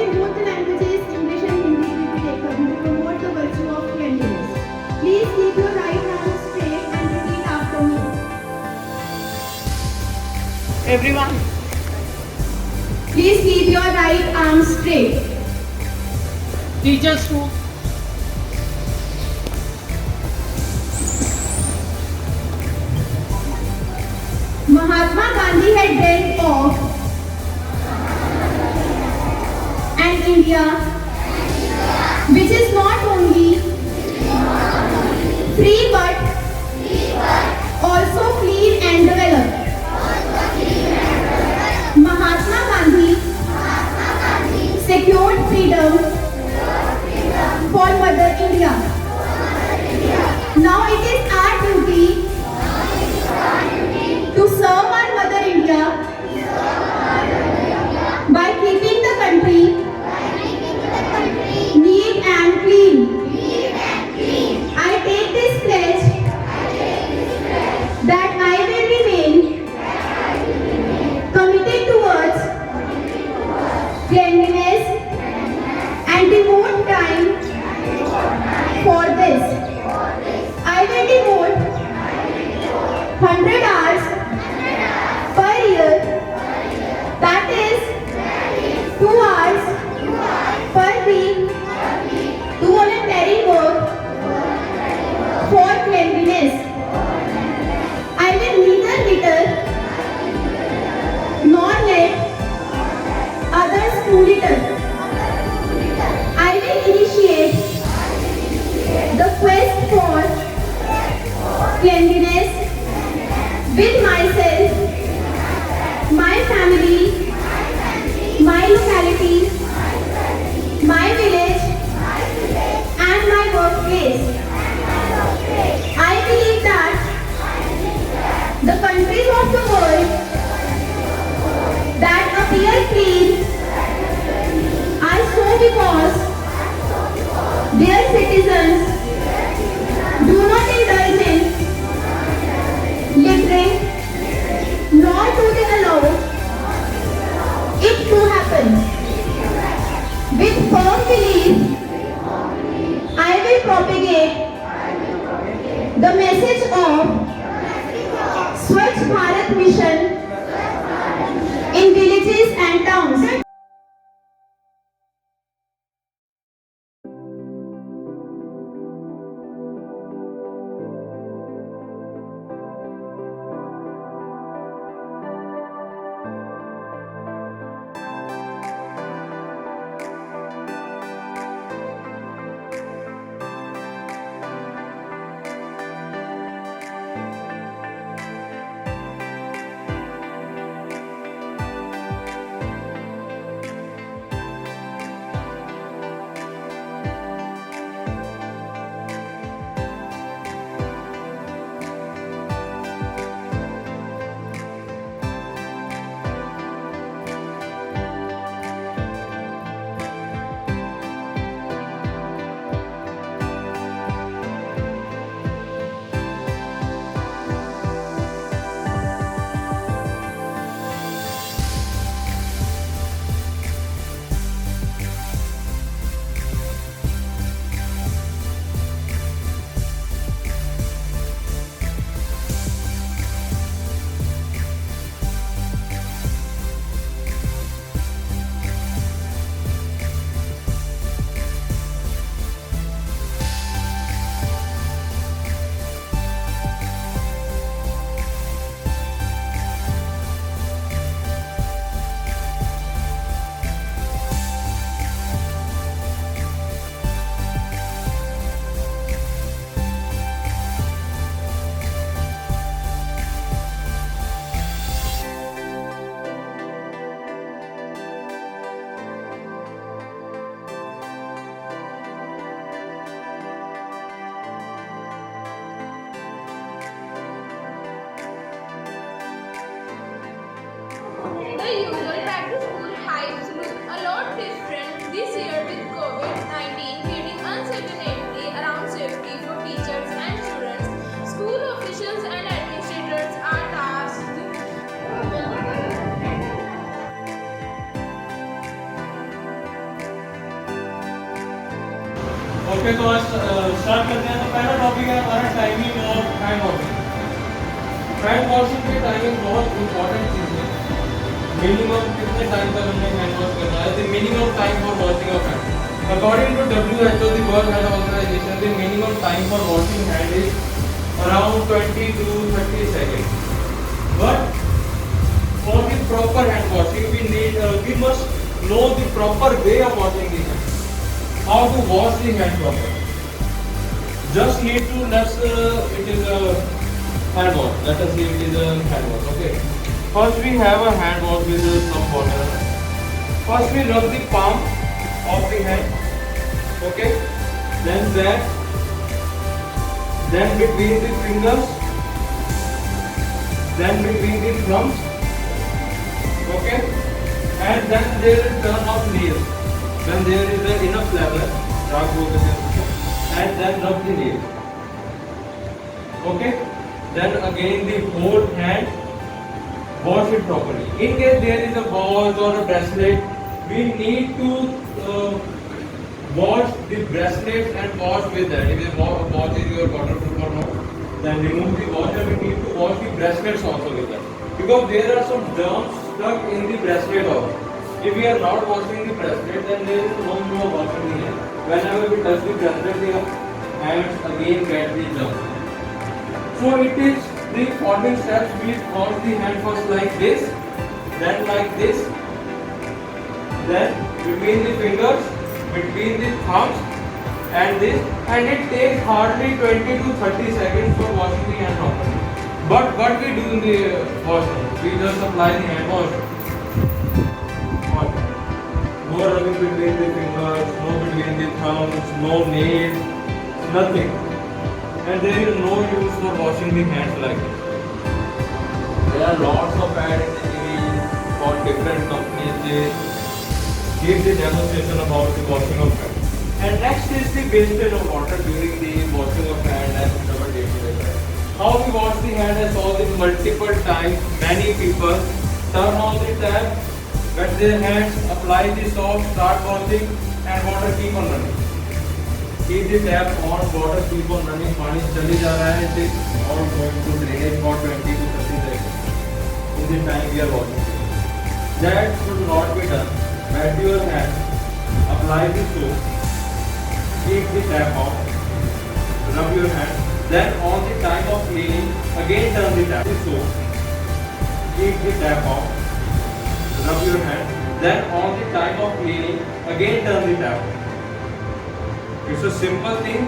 combine both the languages, English and Hindi, we will take to promote the virtue of cleanliness. Please keep your right hand straight and repeat after me. Everyone, Please keep your right arm straight. teachers too. Mahatma Gandhi had dreamt of an India which is not only free but also clean and developed. Mahatma Gandhi secured freedom for Mother India. Now it is our duty to serve our Mother India by keeping the country neat and clean. I take this pledge that I will remain committed towards cleanliness and devote time for this. I will devote 100 hours per year, that is 2 hours per week, to voluntary work for cleanliness. I will neither litter nor let others to litter. I will initiate the quest for cleanliness with myself, my family, my locality, my village, and my workplace. I believe that the countries of the world that appear clean are so because their citizens do not indulge in littering, nor do they allow it to happen. With firm belief, I will propagate the message of Swachh Bharat Mission in villages and towns. Okay तो आज start करते हैं। तो पहला topic है हमारा timing और hand washing. Hand washing की टाइमिंग बहुत इंपॉर्टेंट चीज़ है। मिनिमम कितने टाइम तक हमने हैंड वॉश करना है? The minimum time for washing of hand according to WHO, the World Health Organization, the minimum time for washing hand is around 20 to 30 seconds. But for the proper hand washing, we must know the proper way of washing the hand. How to wash the hand properly? Just need to it is a hand wash. Let us see it is a hand wash. Okay. First we have a hand wash with some water. First we rub the palm of the hand. Okay. Then between the fingers. Then between the thumbs. Okay. And then there is turn of nails. When there is enough lather, and then rub the nail. Okay. Then again the whole hand, wash it properly. In case there is a watch or a bracelet, we need to wash the bracelets and wash with that. If the watch is your waterproof or not, then remove the watch and we need to wash the bracelets also with that. Because there are some germs stuck in the bracelet also. If we are not washing the bracelet, then there is no more water in it. Whenever we touch the bracelet, the hands again get the germs. So it is the following steps. We wash the hand first like this, then like this, then between the fingers, between the thumbs, and this. And it takes hardly 20 to 30 seconds for washing the hand properly. But what we do in the washing, we just apply the hand wash. No rubbing between the fingers, no between the thumbs, no nails, nothing. And there is no use for washing the hands like this. There are lots of ads in the TV for different companies. They give the demonstration about the washing of hands. And next is the wastage of water during the washing of hand and our day-to-day life. How we wash the hand, I saw this multiple times. Many people turn on the tap, wet their hands, apply the soap, start washing, and water keep on running. Keep the tap on, water keep on running, पानी चली जा रहा है, it is all going to drainage for 20 to 30 seconds. In the time we are washing. That should not be done. Wet your hands, apply the soap, keep the tap on, rub your hands. Then on the time of cleaning, again turn the tap. The soap, keep the tap on. Rub your hand. Then on the time of cleaning, again turn the tap. It's a simple thing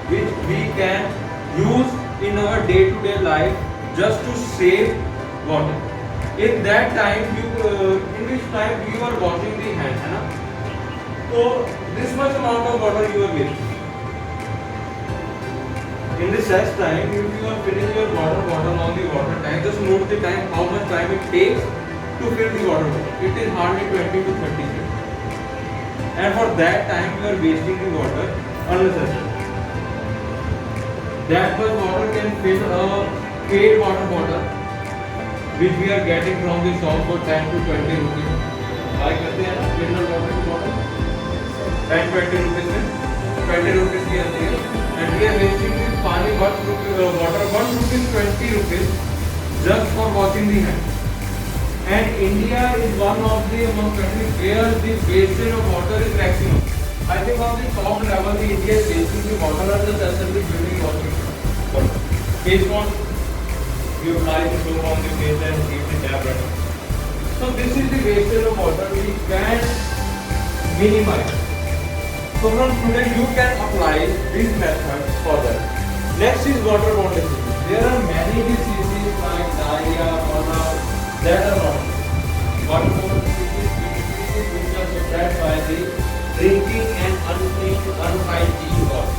which we can use in our day-to-day life just to save water. In that time, in which time you are washing the hand, है ना? So this much amount of water you are wasting. In this such time, if you are filling your water bottle on the water tank, just note the time, how much time it takes to fill the water bottle. It is hardly 20 to 30 seconds. And for that time you are wasting the water unnecessarily. That much water can fill a paid water bottle which we are getting from the shop for 10 to 20 rupees. Buy करते हैं ना mineral water की bottle 10-20 rupees में 20 rupees की आती है. And we are wasting this पानी water 1 rupees 20 rupees just for washing the hand. And India is one of the among countries where the wastage of water is maximum. I think on the top level, the India is wasting the water at the assembly building washing. Face wash, you apply the soap on the face and keep the tap running. So this is the wastage of water we can minimize. So from today you can apply this method for that. Next is waterborne diseases. There are many diseases like diarrhea, cholera. That are not waterborne diseases which are spread by the drinking and unclean, unhygienic water.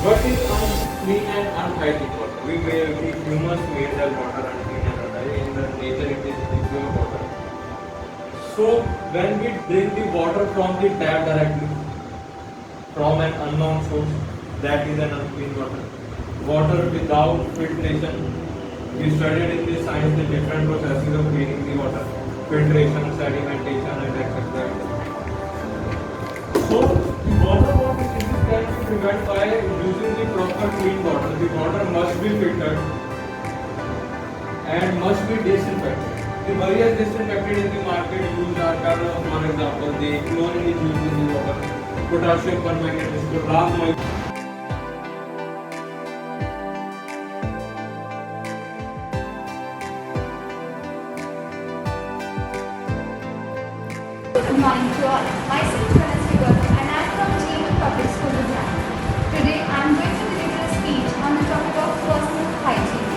What is unclean and unhygienic water? We humans made that water unclean and unhygienic. In the nature, it is pure water. So when we drink the water from the tap directly, from an unknown source, that is an unclean water. Water without filtration. We studied in the science the different processes of cleaning the water, filtration, sedimentation, and etc. So, the water prevent by using the proper clean water. The water must be filtered and must be disinfected. The various disinfectant in the market used are, for example, the chlorine is used in the water, potassium permanganate is called Rammoil. Good morning to all. Myself is Vanessa Gordon and I am from GML Public School, Gujarat. Today I am going to deliver a speech on the topic of personal hygiene.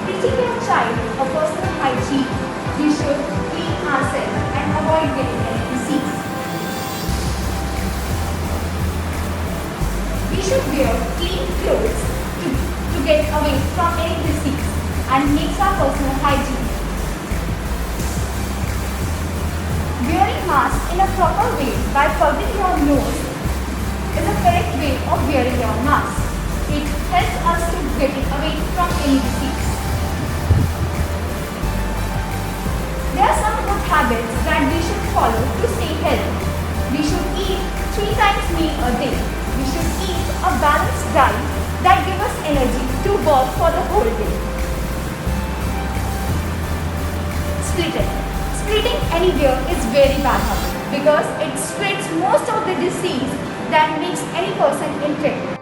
Teaching your child a personal hygiene, we should clean ourselves and avoid getting any disease. We should wear clean clothes to get away from any disease and makes our personal hygiene. Wearing mask in a proper way by covering your nose is a correct way of wearing your mask. It helps us to get away from any disease. There are some good habits that we should follow to stay healthy. We should eat 3 times meal a day. We should eat a balanced diet that gives us energy to work for the whole day. Splitting. Splitting anywhere is very bad habit because it spreads most of the disease that makes any person infected.